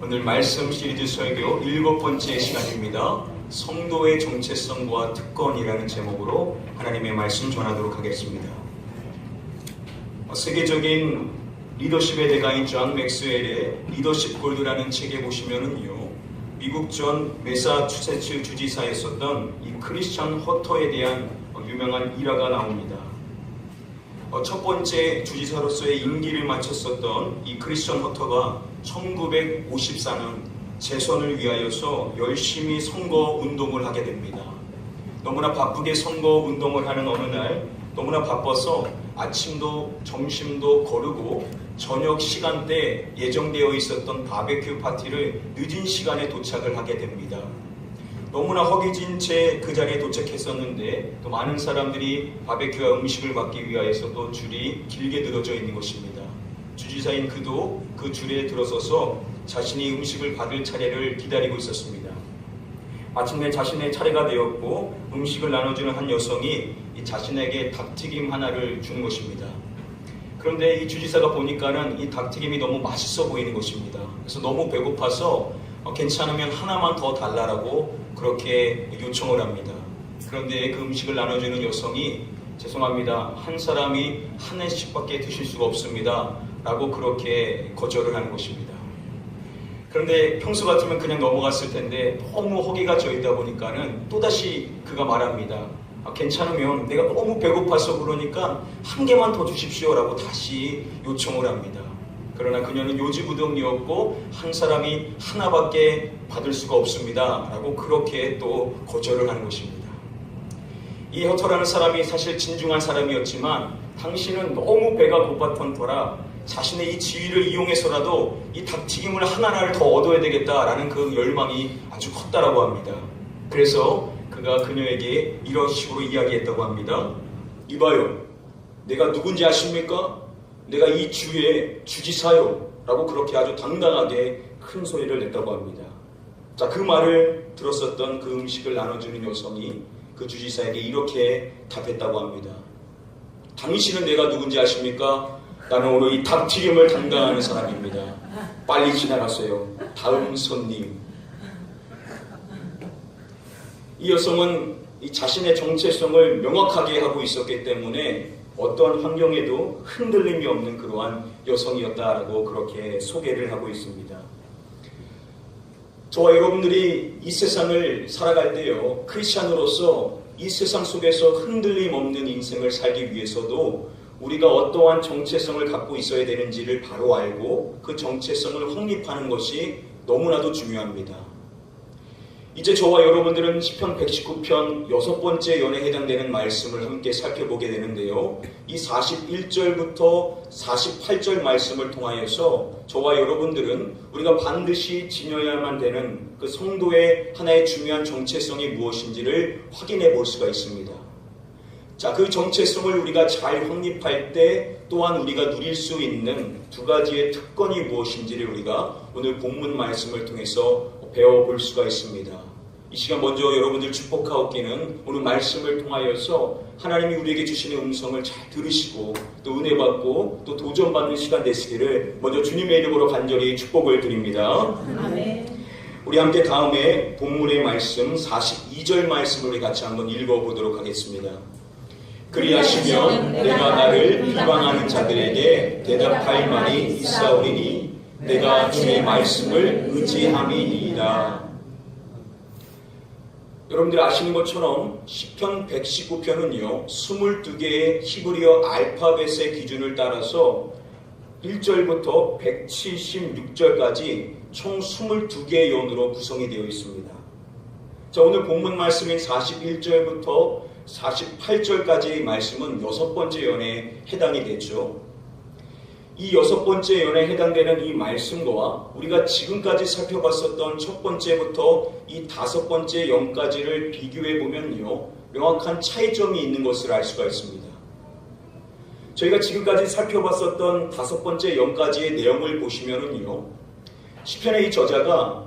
오늘 말씀 시리즈 설교 7번째 시간입니다. 성도의 정체성과 특권이라는 제목으로 하나님의 말씀 전하도록 하겠습니다. 세계적인 리더십의 대가인 존 맥스웰의 리더십 골드라는 책에 보시면은요, 미국 전 매사추세츠 주지사였었던 이 크리스천 허터에 대한 유명한 일화가 나옵니다. 첫 번째 주지사로서의 임기를 마쳤었던 이 크리스천 허터가 1954년 재선을 위하여서 열심히 선거 운동을 하게 됩니다. 너무나 바쁘게 선거 운동을 하는 어느 날 너무나 바빠서 아침도 점심도 거르고 저녁 시간대 예정되어 있었던 바베큐 파티를 늦은 시간에 도착을 하게 됩니다. 너무나 허기진 채 그 자리에 도착했었는데 또 많은 사람들이 바베큐와 음식을 받기 위하여서 또 줄이 길게 늘어져 있는 것입니다. 주지사인 그도 그 줄에 들어서서 자신이 음식을 받을 차례를 기다리고 있었습니다. 마침내 자신의 차례가 되었고 음식을 나눠주는 한 여성이 자신에게 닭튀김 하나를 주는 것입니다. 그런데 이 주지사가 보니까는 이 닭튀김이 너무 맛있어 보이는 것입니다. 그래서 너무 배고파서 괜찮으면 하나만 더 달라고 그렇게 요청을 합니다. 그런데 그 음식을 나눠주는 여성이 죄송합니다, 한 사람이 한 해씩밖에 드실 수가 없습니다 라고 그렇게 거절을 하는 것입니다. 그런데 평소 같으면 그냥 넘어갔을 텐데 너무 허기가 져있다 보니까는 또다시 그가 말합니다. 괜찮으면 내가 너무 배고파서 그러니까 한 개만 더 주십시오 라고 다시 요청을 합니다. 그러나 그녀는 요지부동이었고 한 사람이 하나밖에 받을 수가 없습니다 라고 그렇게 또 거절을 하는 것입니다. 이 허터라는 사람이 사실 진중한 사람이었지만 당신은 너무 배가 고팠던 터라 자신의 이 지위를 이용해서라도 이 닭튀김을 하나를 더 얻어야 되겠다라는 그 열망이 아주 컸다라고 합니다. 그래서 그가 그녀에게 이런 식으로 이야기했다고 합니다. 이봐요, 내가 누군지 아십니까? 내가 이 주의 주지사요 라고 그렇게 아주 당당하게 큰 소리를 냈다고 합니다. 자, 그 말을 들었었던 그 음식을 나눠주는 여성이 그 주지사에게 이렇게 답했다고 합니다. 당신은 내가 누군지 아십니까? 나는 오늘 이 닭튀김을 담당하는 사람입니다. 빨리 지나가세요. 다음 손님. 이 여성은 이 자신의 정체성을 명확하게 하고 있었기 때문에 어떠한 환경에도 흔들림이 없는 그러한 여성이었다라고 그렇게 소개를 하고 있습니다. 저와 여러분들이 이 세상을 살아갈 때요, 크리스찬으로서 이 세상 속에서 흔들림 없는 인생을 살기 위해서도 우리가 어떠한 정체성을 갖고 있어야 되는지를 바로 알고 그 정체성을 확립하는 것이 너무나도 중요합니다. 이제 저와 여러분들은 시편 119편 6번째 연에 해당되는 말씀을 함께 살펴보게 되는데요. 이 41절부터 48절 말씀을 통하여서 저와 여러분들은 우리가 반드시 지녀야만 되는 그 성도의 하나의 중요한 정체성이 무엇인지를 확인해 볼 수가 있습니다. 자, 그 정체성을 우리가 잘 확립할 때 또한 우리가 누릴 수 있는 두 가지의 특권이 무엇인지를 우리가 오늘 본문 말씀을 통해서 배워볼 수가 있습니다. 이 시간 먼저 여러분들 축복하옵기는 오늘 말씀을 통하여서 하나님이 우리에게 주시는 음성을 잘 들으시고 또 은혜 받고 또 도전받는 시간 되시기를 먼저 주님의 이름으로 간절히 축복을 드립니다. 아멘. 우리 함께 다음에 본문의 말씀 42절 말씀을 우리 같이 한번 읽어보도록 하겠습니다. 그리하시면 내가 나를 비방하는 자들에게 대답할 말이 있사오리니 내가 주의 말씀을 의지함이니이다. 여러분들 아시는 것처럼 시편 119편은요 22개의 히브리어 알파벳의 기준을 따라서 1절부터 176절까지 총 22개의 연으로 구성이 되어 있습니다. 자, 오늘 본문 말씀인 41절부터 48절까지의 말씀은 6번째 연에 해당이 되죠. 이 6번째 연에 해당되는 이 말씀과 우리가 지금까지 살펴봤었던 첫 번째부터 이 5번째 연까지를 비교해 보면요 명확한 차이점이 있는 것을 알 수가 있습니다. 저희가 지금까지 살펴봤었던 5번째 연까지의 내용을 보시면은요 시편의 이 저자가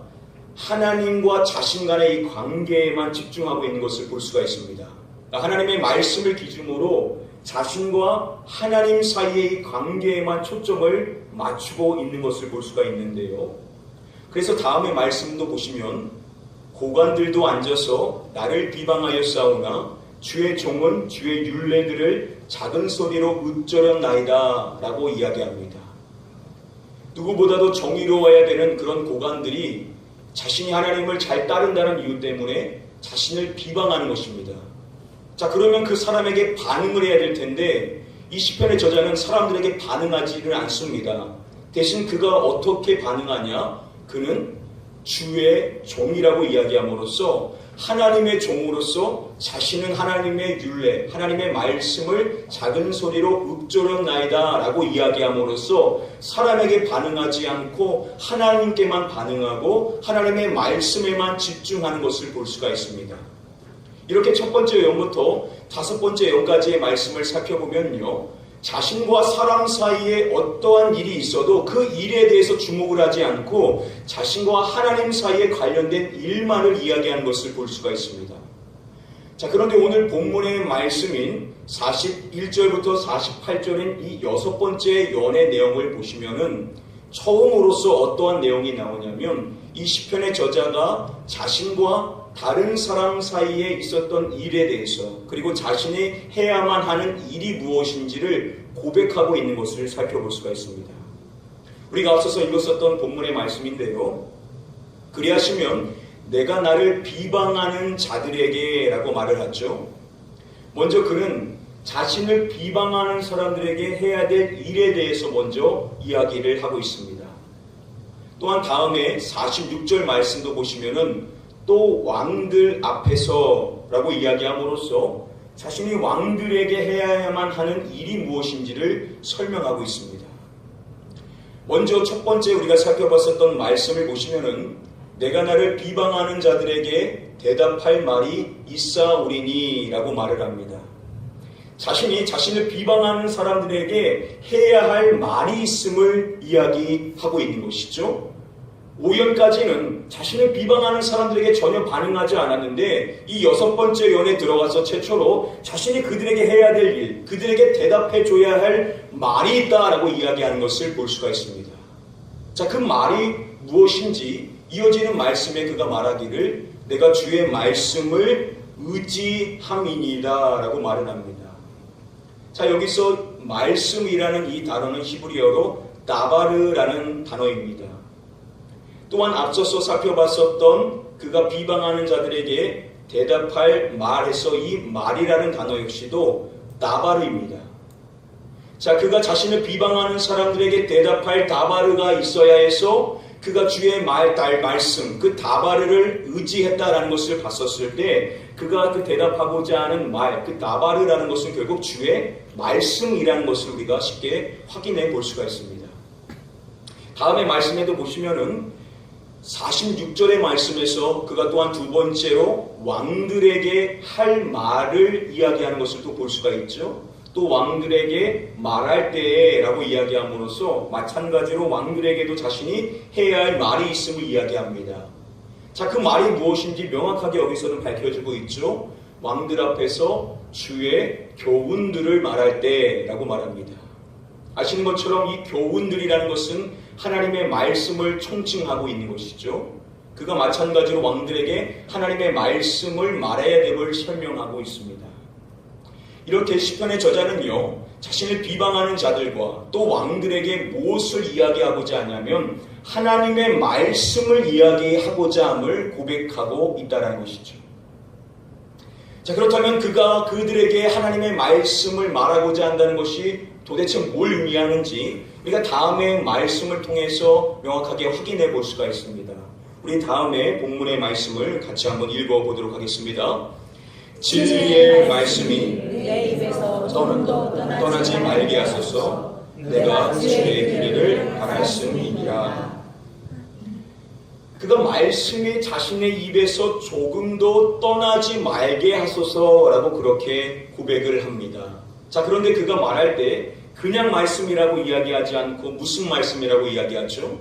하나님과 자신 간의 이 관계에만 집중하고 있는 것을 볼 수가 있습니다. 하나님의 말씀을 기준으로 자신과 하나님 사이의 관계에만 초점을 맞추고 있는 것을 볼 수가 있는데요. 그래서 다음의 말씀도 보시면 고관들도 앉아서 나를 비방하여 싸우나 주의 종은 주의 율례들을 작은 소리로 읊조렸나이다 라고 이야기합니다. 누구보다도 정의로워야 되는 그런 고관들이 자신이 하나님을 잘 따른다는 이유 때문에 자신을 비방하는 것입니다. 자, 그러면 그 사람에게 반응을 해야 될 텐데 이 시편의 저자는 사람들에게 반응하지를 않습니다. 대신 그가 어떻게 반응하냐? 그는 주의 종이라고 이야기함으로써 하나님의 종으로서 자신은 하나님의 율례, 하나님의 말씀을 작은 소리로 읊조렸나이다 라고 이야기함으로써 사람에게 반응하지 않고 하나님께만 반응하고 하나님의 말씀에만 집중하는 것을 볼 수가 있습니다. 이렇게 첫 번째 영부터 다섯 번째 영까지의 말씀을 살펴보면요, 자신과 사람 사이에 어떠한 일이 있어도 그 일에 대해서 주목을 하지 않고 자신과 하나님 사이에 관련된 일만을 이야기하는 것을 볼 수가 있습니다. 자, 그런데 오늘 본문의 말씀인 41절부터 48절인 이 여섯 번째 연의 내용을 보시면은 처음으로서 어떠한 내용이 나오냐면 이 시편의 저자가 자신과 다른 사람 사이에 있었던 일에 대해서 그리고 자신이 해야만 하는 일이 무엇인지를 고백하고 있는 것을 살펴볼 수가 있습니다. 우리가 앞서서 읽었었던 본문의 말씀인데요, 그리하시면 내가 나를 비방하는 자들에게 라고 말을 하죠. 먼저 그는 자신을 비방하는 사람들에게 해야 될 일에 대해서 먼저 이야기를 하고 있습니다. 또한 다음에 46절 말씀도 보시면은 또 왕들 앞에서 라고 이야기함으로써 자신이 왕들에게 해야만 하는 일이 무엇인지를 설명하고 있습니다. 먼저 첫 번째 우리가 살펴봤었던 말씀을 보시면은 내가 나를 비방하는 자들에게 대답할 말이 있사오리니 라고 말을 합니다. 자신이 자신을 비방하는 사람들에게 해야 할 말이 있음을 이야기하고 있는 것이죠. 5연까지는 자신을 비방하는 사람들에게 전혀 반응하지 않았는데 이 여섯 번째 연에 들어가서 최초로 자신이 그들에게 해야 될 일, 그들에게 대답해 줘야 할 말이 있다라고 이야기하는 것을 볼 수가 있습니다. 자, 그 말이 무엇인지 이어지는 말씀에 그가 말하기를 내가 주의 말씀을 의지함이니이다 라고 말을 합니다. 자, 여기서 말씀이라는 이 단어는 히브리어로 다바르라는 단어입니다. 또한 앞서서 살펴봤었던 그가 비방하는 자들에게 대답할 말에서 이 말이라는 단어 역시도 다바르입니다. 자, 그가 자신을 비방하는 사람들에게 대답할 다바르가 있어야 해서 그가 주의 말씀, 그 다바르를 의지했다라는 것을 봤었을 때 그가 그 대답하고자 하는 말, 그 다바르라는 것은 결국 주의 말씀이라는 것을 우리가 쉽게 확인해 볼 수가 있습니다. 다음의 말씀에도 보시면은 46절의 말씀에서 그가 또한 두 번째로 왕들에게 할 말을 이야기하는 것을 또 볼 수가 있죠. 또 왕들에게 말할 때에 라고 이야기함으로써 마찬가지로 왕들에게도 자신이 해야 할 말이 있음을 이야기합니다. 자, 그 말이 무엇인지 명확하게 여기서는 밝혀지고 있죠. 왕들 앞에서 주의 교훈들을 말할 때 라고 말합니다. 아시는 것처럼 이 교훈들이라는 것은 하나님의 말씀을 총칭하고 있는 것이죠. 그가 마찬가지로 왕들에게 하나님의 말씀을 말해야 됨을 설명하고 있습니다. 이렇게 시편의 저자는요, 자신을 비방하는 자들과 또 왕들에게 무엇을 이야기하고자 하냐면 하나님의 말씀을 이야기하고자 함을 고백하고 있다는 것이죠. 자, 그렇다면 그가 그들에게 하나님의 말씀을 말하고자 한다는 것이 도대체 뭘 의미하는지 우리가 다음의 말씀을 통해서 명확하게 확인해 볼 수가 있습니다. 우리 다음에 본문의 말씀을 같이 한번 읽어보도록 하겠습니다. 진리의 말씀이 내 입에서 떠나지 말게 하소서. 내가 주의 길을 바랐음이니라. 그가 말씀이 자신의 입에서 조금도 떠나지 말게 하소서라고 그렇게 고백을 합니다. 자, 그런데 그가 말할 때 그냥 말씀이라고 이야기하지 않고 무슨 말씀이라고 이야기하죠?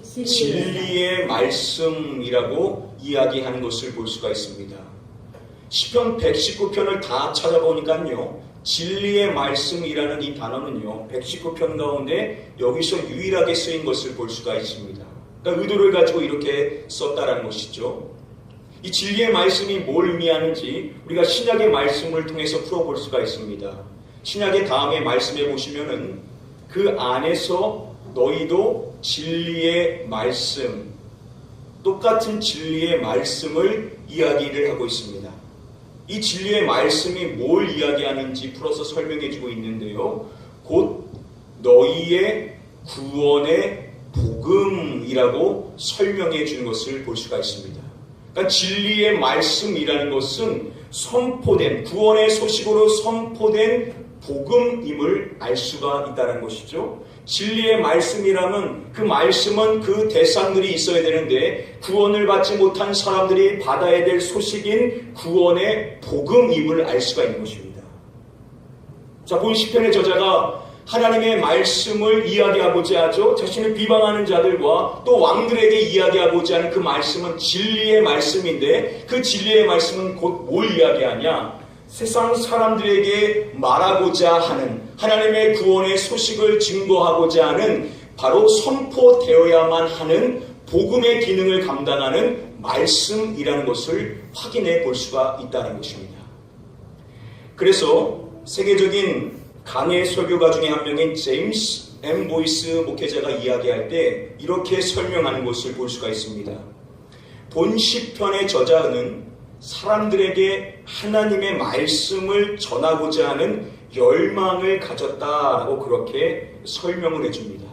진리의 말씀이라고 이야기하는 것을 볼 수가 있습니다. 시편 119편을 다 찾아보니까요, 진리의 말씀이라는 이 단어는요 119편 가운데 여기서 유일하게 쓰인 것을 볼 수가 있습니다. 그러니까 의도를 가지고 이렇게 썼다라는 것이죠. 이 진리의 말씀이 뭘 의미하는지 우리가 신약의 말씀을 통해서 풀어볼 수가 있습니다. 신약의 다음에 말씀해 보시면은 그 안에서 너희도 진리의 말씀, 똑같은 진리의 말씀을 이야기를 하고 있습니다. 이 진리의 말씀이 뭘 이야기하는지 풀어서 설명해 주고 있는데요. 곧 너희의 구원의 복음이라고 설명해 주는 것을 볼 수가 있습니다. 그러니까 진리의 말씀이라는 것은 선포된, 구원의 소식으로 선포된 복음임을 알 수가 있다는 것이죠. 진리의 말씀이라면 그 말씀은 그 대상들이 있어야 되는데 구원을 받지 못한 사람들이 받아야 될 소식인 구원의 복음임을 알 수가 있는 것입니다. 자, 본 시편의 저자가 하나님의 말씀을 이야기하고자 하죠. 자신을 비방하는 자들과 또 왕들에게 이야기하고자 하는 그 말씀은 진리의 말씀인데 그 진리의 말씀은 곧 뭘 이야기하냐? 세상 사람들에게 말하고자 하는 하나님의 구원의 소식을 증거하고자 하는 바로 선포되어야만 하는 복음의 기능을 감당하는 말씀이라는 것을 확인해 볼 수가 있다는 것입니다. 그래서 세계적인 강해 설교가 중에 한 명인 제임스 M. 보이스 목회자가 이야기할 때 이렇게 설명하는 것을 볼 수가 있습니다. 본 시편의 저자는 사람들에게 하나님의 말씀을 전하고자 하는 열망을 가졌다라고 그렇게 설명을 해줍니다.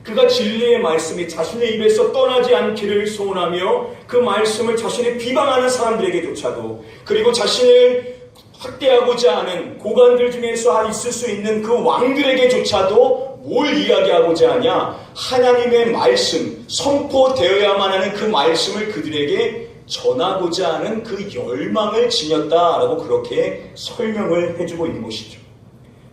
그가 진리의 말씀이 자신의 입에서 떠나지 않기를 소원하며 그 말씀을 자신을 비방하는 사람들에게조차도 그리고 자신을 확대하고자 하는 고관들 중에서 있을 수 있는 그 왕들에게조차도 뭘 이야기하고자 하냐? 하나님의 말씀, 선포되어야만 하는 그 말씀을 그들에게 전하고자 하는 그 열망을 지녔다라고 그렇게 설명을 해주고 있는 것이죠.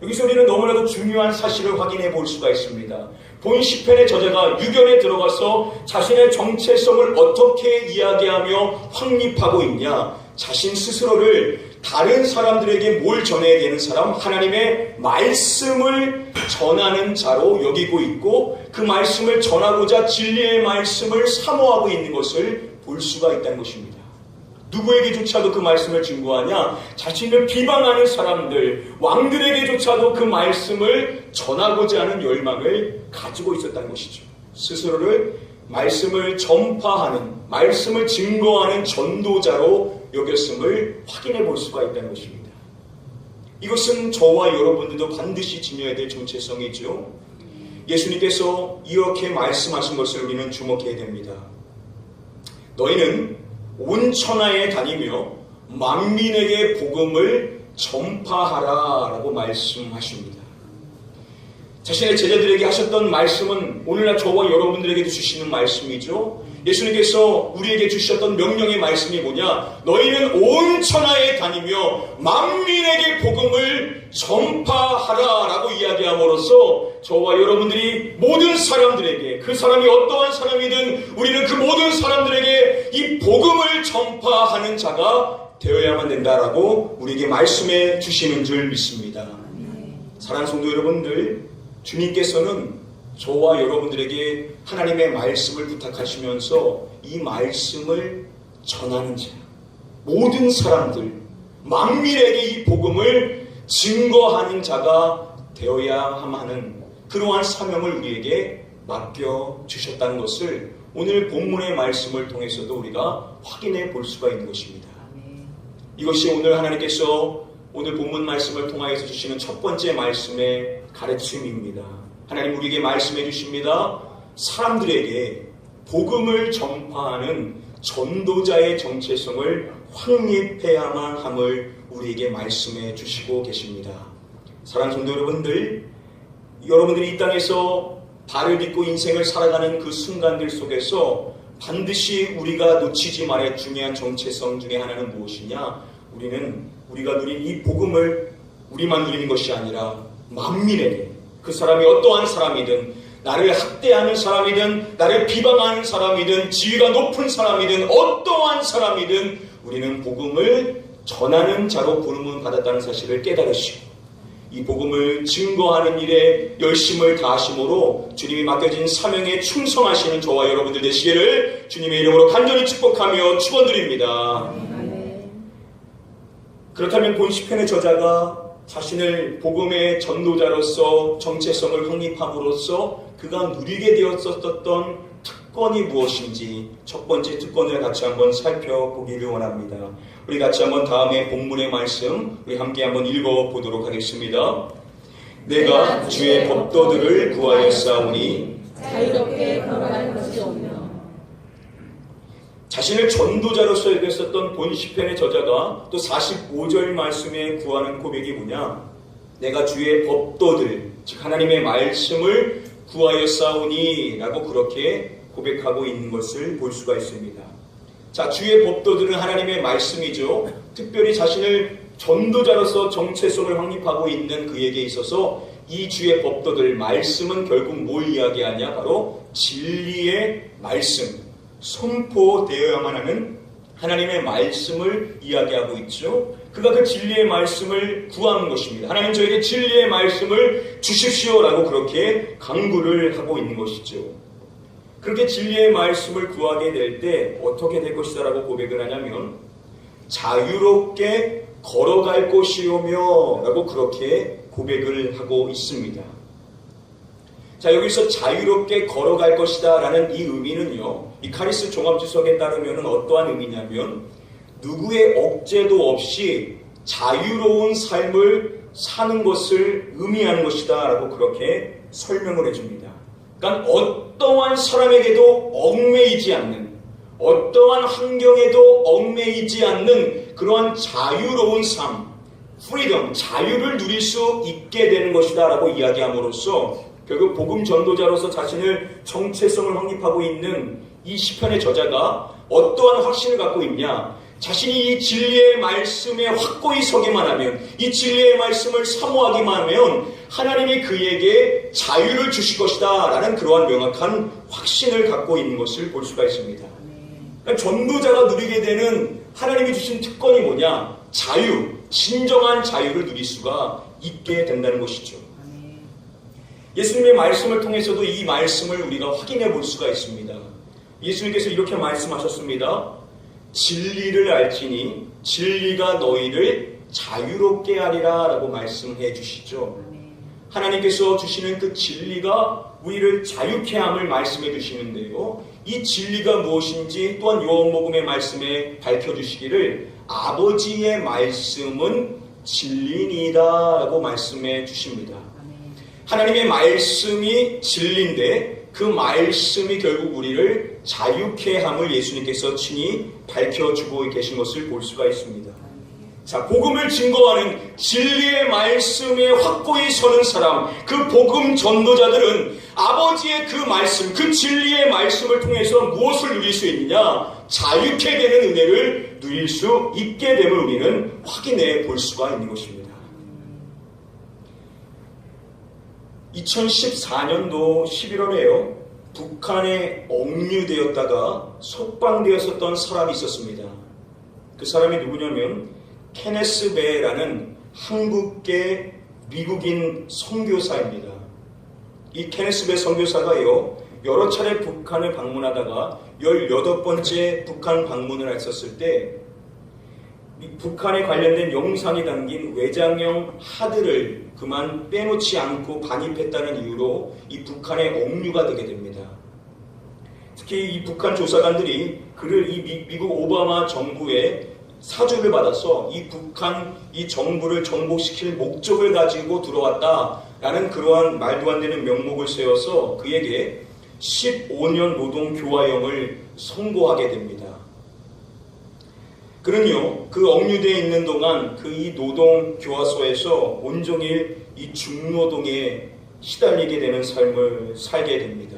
여기서 우리는 너무나도 중요한 사실을 확인해 볼 수가 있습니다. 본 시편의 저자가 유견에 들어가서 자신의 정체성을 어떻게 이야기하며 확립하고 있냐? 자신 스스로를 다른 사람들에게 뭘 전해야 되는 사람? 하나님의 말씀을 전하는 자로 여기고 있고 그 말씀을 전하고자 진리의 말씀을 사모하고 있는 것을 볼 수가 있다는 것입니다. 누구에게조차도 그 말씀을 증거하냐? 자신을 비방하는 사람들, 왕들에게조차도 그 말씀을 전하고자 하는 열망을 가지고 있었다는 것이죠. 스스로를 말씀을 전파하는, 말씀을 증거하는 전도자로 여겼음을 확인해 볼 수가 있다는 것입니다. 이것은 저와 여러분들도 반드시 지녀야 될 정체성이죠. 예수님께서 이렇게 말씀하신 것을 우리는 주목해야 됩니다. 너희는 온 천하에 다니며 만민에게 복음을 전파하라 라고 말씀하십니다. 자신의 제자들에게 하셨던 말씀은 오늘날 저와 여러분들에게도 주시는 말씀이죠. 예수님께서 우리에게 주셨던 명령의 말씀이 뭐냐? 너희는 온 천하에 다니며 만민에게 복음을 전파하라 라고 이야기함으로써 저와 여러분들이 모든 사람들에게, 그 사람이 어떠한 사람이든 우리는 그 모든 사람들에게 이 복음을 전파하는 자가 되어야만 된다라고 우리에게 말씀해 주시는 줄 믿습니다. 사랑하는 성도 여러분들, 주님께서는 저와 여러분들에게 하나님의 말씀을 부탁하시면서 이 말씀을 전하는 자, 모든 사람들, 만민에게 이 복음을 증거하는 자가 되어야 하는 그러한 사명을 우리에게 맡겨주셨다는 것을 오늘 본문의 말씀을 통해서도 우리가 확인해 볼 수가 있는 것입니다. 이것이 오늘 하나님께서 오늘 본문 말씀을 통하여서 주시는 첫 번째 말씀의 가르침입니다. 하나님 우리에게 말씀해 주십니다. 사람들에게 복음을 전파하는 전도자의 정체성을 확립해야만 함을 우리에게 말씀해 주시고 계십니다. 사랑하는 성도 여러분들, 여러분들이 이 땅에서 발을 딛고 인생을 살아가는 그 순간들 속에서 반드시 우리가 놓치지 말아야 중요한 정체성 중에 하나는 무엇이냐? 우리가 누린 이 복음을 우리만 누리는 것이 아니라 만민에게, 그 사람이 어떠한 사람이든, 나를 학대하는 사람이든 나를 비방하는 사람이든 지위가 높은 사람이든 어떠한 사람이든 우리는 복음을 전하는 자로 부름을 받았다는 사실을 깨달으시고 이 복음을 증거하는 일에 열심을 다하심으로 주님이 맡겨진 사명에 충성하시는 저와 여러분들 되시기를 주님의 이름으로 간절히 축복하며 축원드립니다. 그렇다면 본 시편의 저자가 자신을 복음의 전도자로서 정체성을 확립함으로써 그가 누리게 되었었던 특권이 무엇인지 첫 번째 특권을 같이 한번 살펴보기를 원합니다. 우리 같이 한번 다음에 본문의 말씀 우리 함께 한번 읽어보도록 하겠습니다. 내가 주의 법도들을 구하였사오니 자유롭게 걸어갈 것이 없며. 자신을 전도자로서 여겼었던 본 시편의 저자가 또 45절 말씀에 구하는 고백이 뭐냐? 내가 주의 법도들, 즉 하나님의 말씀을 구하였사오니 라고 그렇게 고백하고 있는 것을 볼 수가 있습니다. 자, 주의 법도들은 하나님의 말씀이죠. 특별히 자신을 전도자로서 정체성을 확립하고 있는 그에게 있어서 이 주의 법도들, 말씀은 결국 뭘 이야기하냐? 바로 진리의 말씀, 선포되어야만 하는 하나님의 말씀을 이야기하고 있죠. 그가 그 진리의 말씀을 구하는 것입니다. 하나님 저에게 진리의 말씀을 주십시오라고 그렇게 간구를 하고 있는 것이죠. 그렇게 진리의 말씀을 구하게 될 때 어떻게 될 것이다라고 고백을 하냐면 자유롭게 걸어갈 것이오며 라고 그렇게 고백을 하고 있습니다. 자, 여기서 자유롭게 걸어갈 것이다 라는 이 의미는요, 이 카리스 종합주석에 따르면 어떠한 의미냐면 누구의 억제도 없이 자유로운 삶을 사는 것을 의미하는 것이다 라고 그렇게 설명을 해줍니다. 그러니까 어떠한 사람에게도 얽매이지 않는, 어떠한 환경에도 얽매이지 않는 그러한 자유로운 삶, 프리덤, 자유를 누릴 수 있게 되는 것이다 라고 이야기함으로써 결국 복음 전도자로서 자신을 정체성을 확립하고 있는 이 시편의 저자가 어떠한 확신을 갖고 있냐? 자신이 이 진리의 말씀에 확고히 서기만 하면, 이 진리의 말씀을 사모하기만 하면 하나님이 그에게 자유를 주실 것이다 라는 그러한 명확한 확신을 갖고 있는 것을 볼 수가 있습니다. 그러니까 전도자가 누리게 되는 하나님이 주신 특권이 뭐냐? 자유, 진정한 자유를 누릴 수가 있게 된다는 것이죠. 예수님의 말씀을 통해서도 이 말씀을 우리가 확인해 볼 수가 있습니다. 예수님께서 이렇게 말씀하셨습니다. 진리를 알지니 진리가 너희를 자유롭게 하리라 라고 말씀해 주시죠. 하나님께서 주시는 그 진리가 우리를 자유케 함을 말씀해 주시는데요. 이 진리가 무엇인지 또한 요한복음의 말씀에 밝혀주시기를 아버지의 말씀은 진리니이다 라고 말씀해 주십니다. 하나님의 말씀이 진리인데 그 말씀이 결국 우리를 자유케 함을 예수님께서 친히 밝혀주고 계신 것을 볼 수가 있습니다. 자, 복음을 증거하는 진리의 말씀에 확고히 서는 사람, 그 복음 전도자들은 아버지의 그 말씀, 그 진리의 말씀을 통해서 무엇을 누릴 수 있느냐? 자유케 되는 은혜를 누릴 수 있게 됨을 우리는 확인해 볼 수가 있는 것입니다. 2014년도 11월에요. 북한에 억류되었다가 석방되었었던 사람이 있었습니다. 그 사람이 누구냐면 케네스 베라는 한국계 미국인 선교사입니다. 이 케네스 베 선교사가요, 여러 차례 북한을 방문하다가 18번째 북한 방문을 했었을 때 북한에 관련된 영상이 담긴 외장형 하드를 그만 빼놓지 않고 반입했다는 이유로 이 북한에 억류가 되게 됩니다. 특히 이 북한 조사관들이 그를 이 미국 오바마 정부의 사주를 받아서 이 북한 이 정부를 정복시킬 목적을 가지고 들어왔다라는 그러한 말도 안 되는 명목을 세워서 그에게 15년 노동 교화형을 선고하게 됩니다. 그는요, 그 억류되어 있는 동안 그 이 노동 교화소에서 온종일 이 중노동에 시달리게 되는 삶을 살게 됩니다.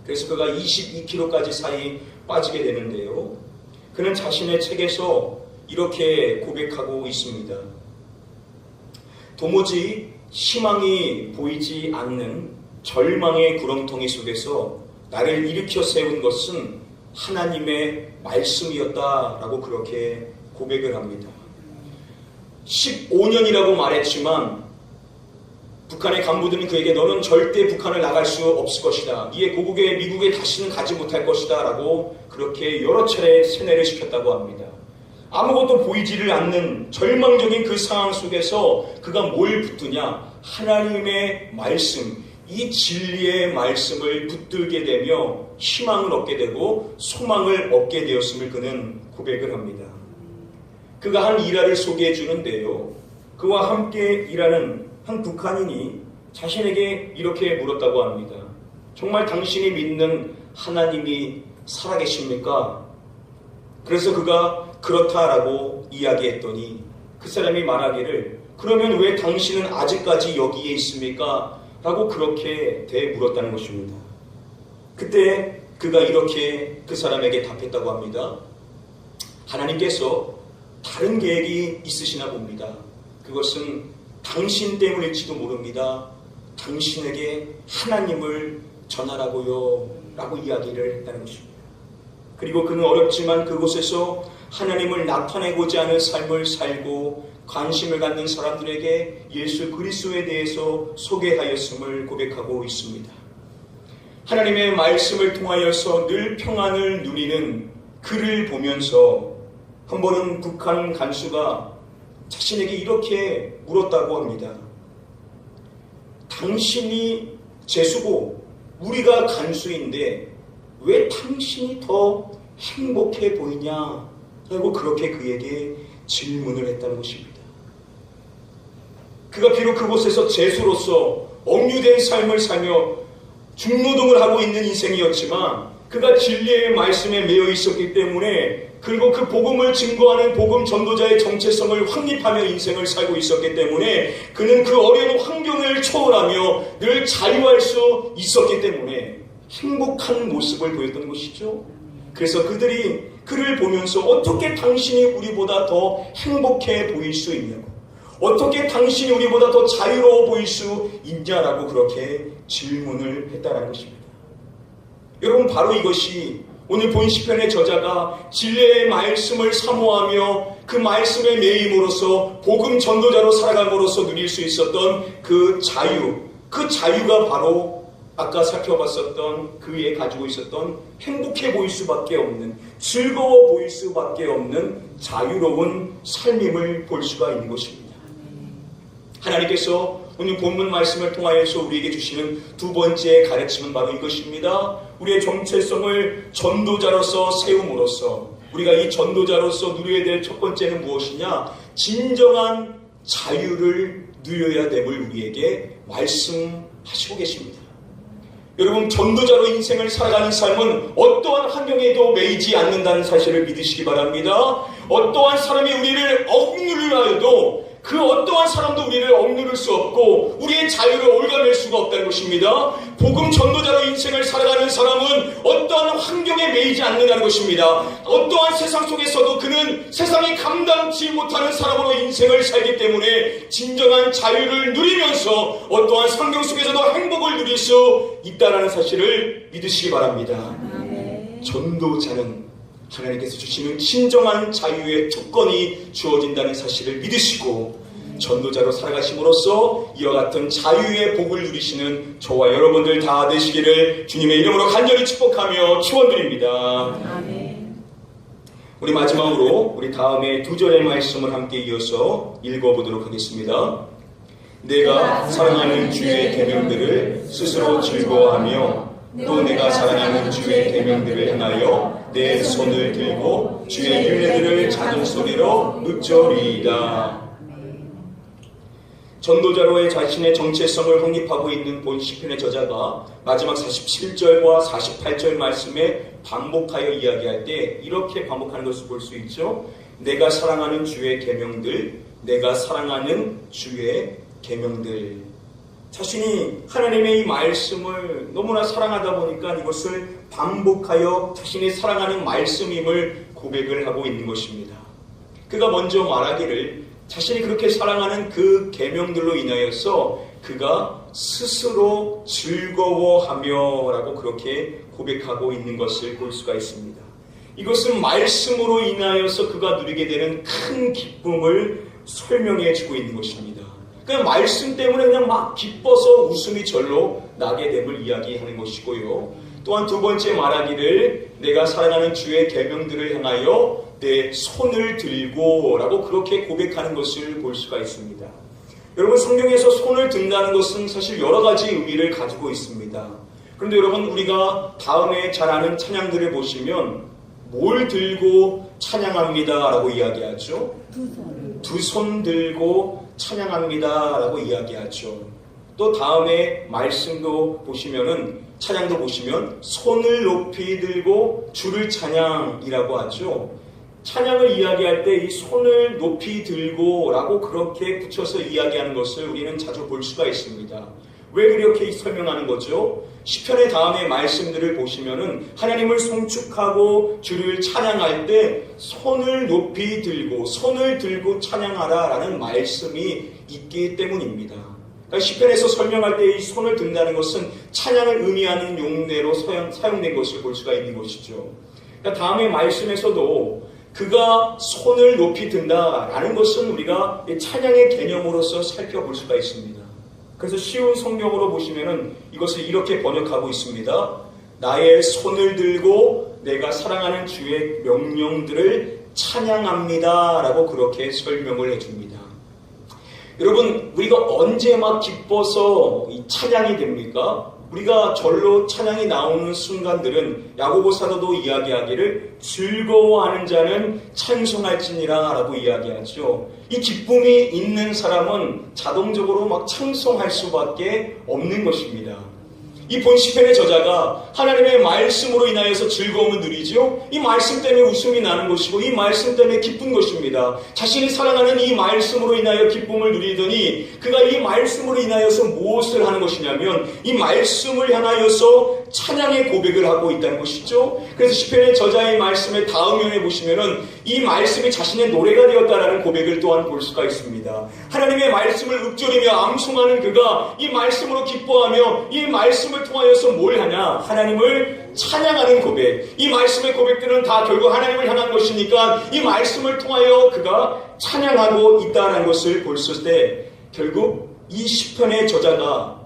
그래서 그가 22kg까지 사이 빠지게 되는데요. 그는 자신의 책에서 이렇게 고백하고 있습니다. 도무지 희망이 보이지 않는 절망의 구렁텅이 속에서 나를 일으켜 세운 것은 하나님의 말씀이었다라고 그렇게 고백을 합니다. 15년이라고 말했지만 북한의 간부들은 그에게 너는 절대 북한을 나갈 수 없을 것이다. 이에 고국에 미국에 다시는 가지 못할 것이다 라고 그렇게 여러 차례 세뇌를 시켰다고 합니다. 아무것도 보이지를 않는 절망적인 그 상황 속에서 그가 뭘 붙드냐? 하나님의 말씀, 이 진리의 말씀을 붙들게 되며 희망을 얻게 되고 소망을 얻게 되었음을 그는 고백을 합니다. 그가 한 일화를 소개해 주는데요. 그와 함께 일하는 한 북한인이 자신에게 이렇게 물었다고 합니다. 정말 당신이 믿는 하나님이 살아계십니까? 그래서 그가 그렇다라고 이야기했더니 그 사람이 말하기를 그러면 왜 당신은 아직까지 여기에 있습니까? 라고 그렇게 되물었다는 것입니다. 그때 그가 이렇게 그 사람에게 답했다고 합니다. 하나님께서 다른 계획이 있으시나 봅니다. 그것은 당신 때문일지도 모릅니다. 당신에게 하나님을 전하라고요 라고 이야기를 했다는 것입니다. 그리고 그는 어렵지만 그곳에서 하나님을 나타내고자 하는 삶을 살고 관심을 갖는 사람들에게 예수 그리스도에 대해서 소개하였음을 고백하고 있습니다. 하나님의 말씀을 통하여서 늘 평안을 누리는 그를 보면서 한 번은 북한 간수가 자신에게 이렇게 물었다고 합니다. 당신이 제수고 우리가 간수인데 왜 당신이 더 행복해 보이냐? 라고 그렇게 그에게 질문을 했다는 것입니다. 그가 비록 그곳에서 제수로서 억류된 삶을 살며 중노동을 하고 있는 인생이었지만 그가 진리의 말씀에 매여 있었기 때문에 그리고 그 복음을 증거하는 복음 전도자의 정체성을 확립하며 인생을 살고 있었기 때문에 그는 그 어려운 환경을 초월하며 늘 자유할 수 있었기 때문에 행복한 모습을 보였던 것이죠. 그래서 그들이 그를 보면서 어떻게 당신이 우리보다 더 행복해 보일 수 있냐고, 어떻게 당신이 우리보다 더 자유로워 보일 수 있냐라고 그렇게 질문을 했다는 것입니다. 여러분, 바로 이것이 오늘 본 시편의 저자가 진리의 말씀을 사모하며 그 말씀에 매임으로써 복음 전도자로 살아감으로써 누릴 수 있었던 그 자유, 그 자유가 바로 아까 살펴봤었던 그에 가지고 있었던 행복해 보일 수밖에 없는, 즐거워 보일 수밖에 없는 자유로운 삶임을 볼 수가 있는 것입니다. 하나님께서 오늘 본문 말씀을 통하여서 우리에게 주시는 두 번째 가르침은 바로 이것입니다. 우리의 정체성을 전도자로서 세움으로써 우리가 이 전도자로서 누려야 될 첫 번째는 무엇이냐? 진정한 자유를 누려야 됨을 우리에게 말씀하시고 계십니다. 여러분, 전도자로 인생을 살아가는 삶은 어떠한 환경에도 매이지 않는다는 사실을 믿으시기 바랍니다. 어떠한 사람이 우리를 억누르려 하여도 그 어떠한 사람도 우리를 억누를 수 없고 우리의 자유를 올가맬 수가 없다는 것입니다. 복음 전도자로 인생을 살아가는 사람은 어떠한 환경에 매이지 않는다는 것입니다. 어떠한 세상 속에서도 그는 세상이 감당치 못하는 사람으로 인생을 살기 때문에 진정한 자유를 누리면서 어떠한 환경 속에서도 행복을 누릴 수 있다는 사실을 믿으시기 바랍니다. 전도자는 하나님께서 주시는 진정한 자유의 특권이 주어진다는 사실을 믿으시고 전도자로 살아가심으로써 이와 같은 자유의 복을 누리시는 저와 여러분들 다 되시기를 주님의 이름으로 간절히 축복하며 축원드립니다. 우리 마지막으로 우리 다음에 두 절의 말씀을 함께 이어서 읽어보도록 하겠습니다. 내가 사랑하는 주의 계명들을 스스로 즐거워하며 또 내가 사랑하는 주의 계명들을 행하여 내 손을 들고 주의 율례들을 작은 소리로 읊조리이다. 전도자로의 자신의 정체성을 확립하고 있는 본 시편의 저자가 마지막 47절과 48절 말씀에 반복하여 이야기할 때 이렇게 반복하는 것을 볼 수 있죠. 내가 사랑하는 주의 계명들, 내가 사랑하는 주의 계명들. 자신이 하나님의 이 말씀을 너무나 사랑하다 보니까 이것을 반복하여 자신이 사랑하는 말씀임을 고백을 하고 있는 것입니다. 그가 먼저 말하기를 자신이 그렇게 사랑하는 그 계명들로 인하여서 그가 스스로 즐거워하며 라고 그렇게 고백하고 있는 것을 볼 수가 있습니다. 이것은 말씀으로 인하여서 그가 누리게 되는 큰 기쁨을 설명해 주고 있는 것입니다. 그냥 말씀 때문에 그냥 막 기뻐서 웃음이 절로 나게 됨을 이야기하는 것이고요. 또한 두 번째 말하기를 내가 사랑하는 주의 계명들을 향하여 내 손을 들고 라고 그렇게 고백하는 것을 볼 수가 있습니다. 여러분, 성경에서 손을 든다는 것은 사실 여러 가지 의미를 가지고 있습니다. 그런데 여러분, 우리가 다음에 잘 아는 찬양들을 보시면 뭘 들고 찬양합니다 라고 이야기하죠? 두 손 들고 찬양합니다 라고 이야기하죠. 또 다음에 말씀도 보시면은 찬양도 보시면 손을 높이 들고 주를 찬양이라고 하죠. 찬양을 이야기할 때 이 손을 높이 들고 라고 그렇게 붙여서 이야기하는 것을 우리는 자주 볼 수가 있습니다. 왜 그렇게 설명하는 거죠? 시편의 다음에 말씀들을 보시면은 하나님을 송축하고 주를 찬양할 때 손을 높이 들고 손을 들고 찬양하라 라는 말씀이 있기 때문입니다. 그러니까 시편에서 설명할 때 이 손을 든다는 것은 찬양을 의미하는 용례로 사용된 것을 볼 수가 있는 것이죠. 그러니까 다음에 말씀에서도 그가 손을 높이 든다라는 것은 우리가 찬양의 개념으로서 살펴볼 수가 있습니다. 그래서 쉬운 성경으로 보시면은 이것을 이렇게 번역하고 있습니다. 나의 손을 들고 내가 사랑하는 주의 명령들을 찬양합니다 라고 그렇게 설명을 해줍니다. 여러분, 우리가 언제 막 기뻐서 이 찬양이 됩니까? 우리가 절로 찬양이 나오는 순간들은 야고보 사도도 이야기하기를 즐거워하는 자는 찬송할지니라 라고 이야기하죠. 이 기쁨이 있는 사람은 자동적으로 막 찬송할 수밖에 없는 것입니다. 이 본 시편의 저자가 하나님의 말씀으로 인하여서 즐거움을 누리죠. 이 말씀 때문에 웃음이 나는 것이고 이 말씀 때문에 기쁜 것입니다. 자신이 사랑하는 이 말씀으로 인하여 기쁨을 누리더니 그가 이 말씀으로 인하여서 무엇을 하는 것이냐면 이 말씀을 향하여서 찬양의 고백을 하고 있다는 것이죠. 그래서 시편의 저자의 말씀의 다음 면에 보시면은 이 말씀이 자신의 노래가 되었다라는 고백을 또한 볼 수가 있습니다. 하나님의 말씀을 읊조리며 암송하는 그가 이 말씀으로 기뻐하며 이 말씀을 통하여서 뭘 하냐? 하나님을 찬양하는 고백. 이 말씀의 고백들은 다 결국 하나님을 향한 것이니까 이 말씀을 통하여 그가 찬양하고 있다는 것을 볼 때 결국 이 시편의 저자가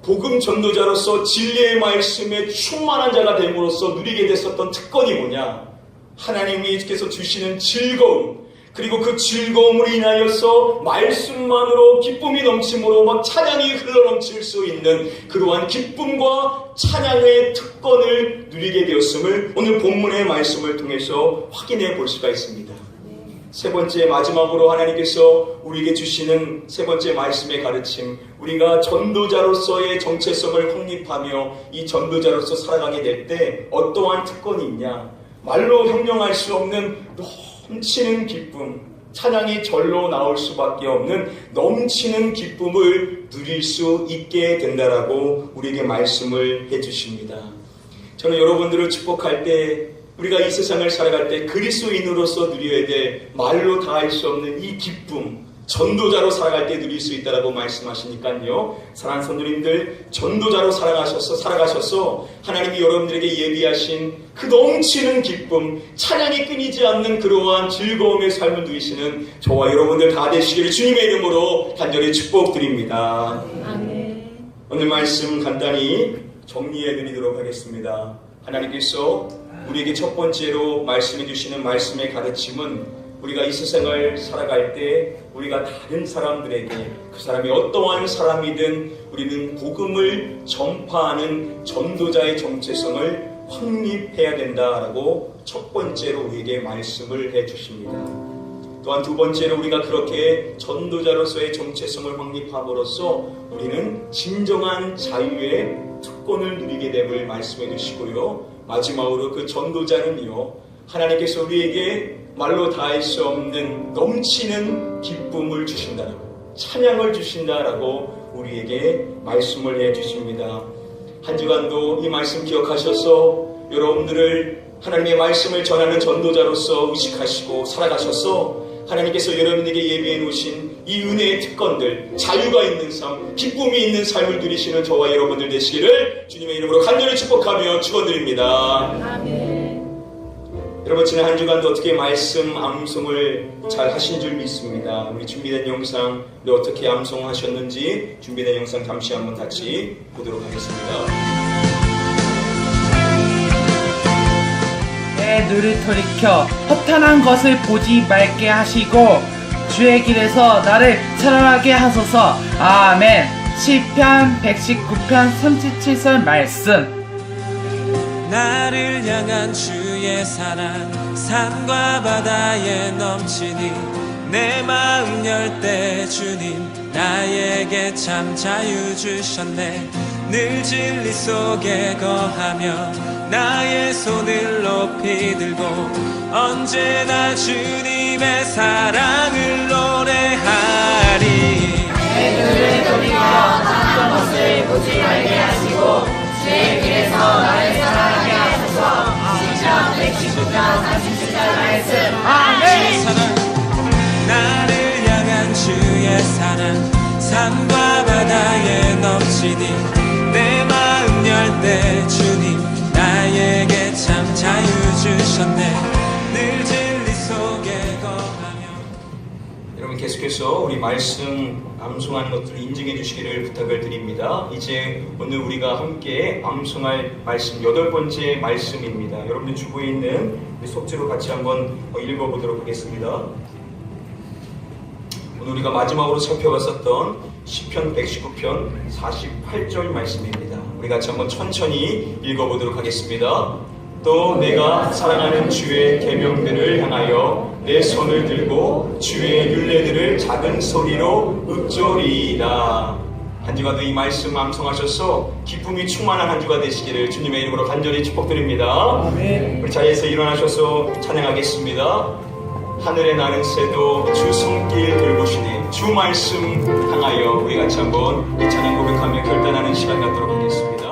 복음 전도자로서 진리의 말씀에 충만한 자가 됨으로써 누리게 됐었던 특권이 뭐냐? 하나님께서 주시는 즐거움, 그리고 그 즐거움으로 인하여서 말씀만으로 기쁨이 넘침으로 막 찬양이 흘러넘칠 수 있는 그러한 기쁨과 찬양의 특권을 누리게 되었음을 오늘 본문의 말씀을 통해서 확인해 볼 수가 있습니다. 세 번째, 마지막으로 하나님께서 우리에게 주시는 세 번째 말씀의 가르침, 우리가 전도자로서의 정체성을 확립하며 이 전도자로서 살아가게 될 때 어떠한 특권이 있냐? 말로 형용할 수 없는 넘치는 기쁨, 찬양이 절로 나올 수밖에 없는 넘치는 기쁨을 누릴 수 있게 된다라고 우리에게 말씀을 해주십니다. 저는 여러분들을 축복할 때 우리가 이 세상을 살아갈 때 그리스도인으로서 누려야 될 말로 다 할 수 없는 이 기쁨, 전도자로 살아갈 때 누릴 수 있다라고 말씀하시니까요. 사랑하는 성도님들, 전도자로 살아가셔서 하나님이 여러분들에게 예비하신 그 넘치는 기쁨, 찬양이 끊이지 않는 그러한 즐거움의 삶을 누리시는 저와 여러분들 다 되시기를 주님의 이름으로 간절히 축복드립니다. 아멘. 오늘 말씀 간단히 정리해 드리도록 하겠습니다. 하나님께서 우리에게 첫 번째로 말씀해 주시는 말씀의 가르침은 우리가 이 세상을 살아갈 때 우리가 다른 사람들에게 그 사람이 어떠한 사람이든 우리는 복음을 전파하는 전도자의 정체성을 확립해야 된다라고 첫 번째로 우리에게 말씀을 해 주십니다. 또한 두 번째로 우리가 그렇게 전도자로서의 정체성을 확립함으로써 우리는 진정한 자유의 특권을 누리게 됨을 말씀해 주시고요. 마지막으로 그 전도자는요, 하나님께서 우리에게 말로 다 할 수 없는 넘치는 기쁨을 주신다라고, 찬양을 주신다라고 우리에게 말씀을 해 주십니다. 한 주간도 이 말씀 기억하셔서 여러분들을 하나님의 말씀을 전하는 전도자로서 의식하시고 살아가셔서 하나님께서 여러분에게 예비해 놓으신 이 은혜의 특권들, 자유가 있는 삶, 기쁨이 있는 삶을 누리시는 저와 여러분들 되시기를 주님의 이름으로 간절히 축복하며 축원드립니다. 아멘. 여러분 지난 한 주간도 어떻게 말씀 암송을 잘 하신 줄 믿습니다. 우리 준비된 영상 어떻게 암송하셨는지 준비된 영상 잠시 한번 같이 보도록 하겠습니다. 내 눈을 돌이켜 허탄한 것을 보지 말게 하시고 주의 길에서 나를 살아나게 하소서. 아멘. 시편 119편 37절 말씀. 나를 향한 주의 사랑 산과 바다에 넘치니 내 마음 열 때 주님 나에게 참 자유 주셨네. 늘 진리 속에 거하며 나의 손을 높이 들고 언제나 주님의 사랑을 노래하리. 내 눈을 돌이켜 한 것을 보지 말게 하시고 주의 길에서 나를 사랑하게 하소서. 시편 119편 37절 말씀. 아멘. 사랑 나를 향한 주의 사랑 산과 바다에 넘치니 내 마음 열 때 주님 나에게 참 자유 주셨네. 늘 진리 속에 거하며. 여러분 계속해서 우리 말씀 암송하는 것들을 인증해 주시기를 부탁을 드립니다. 이제 오늘 우리가 함께 암송할 말씀 8번째 말씀입니다. 여러분들 주부에 있는 우리 속지로 같이 한번 읽어보도록 하겠습니다. 오늘 우리가 마지막으로 살펴봤었던 시편 119편 48절 말씀입니다. 우리 같이 한번 천천히 읽어보도록 하겠습니다. 또 내가 사랑하는 주의 계명들을 향하여 내 손을 들고 주의 율례들을 작은 소리로 읊조리이다. 한 주간도 이 말씀 암송하셔서 기쁨이 충만한 한 주가 되시기를 주님의 이름으로 간절히 축복드립니다. 우리 자리에서 일어나셔서 찬양하겠습니다. 하늘에 나는 새도 주 손길 돌보시네. 주 말씀 향하여 우리 같이 한번 이 찬양 고백하며 결단하는 시간 갖도록 하겠습니다.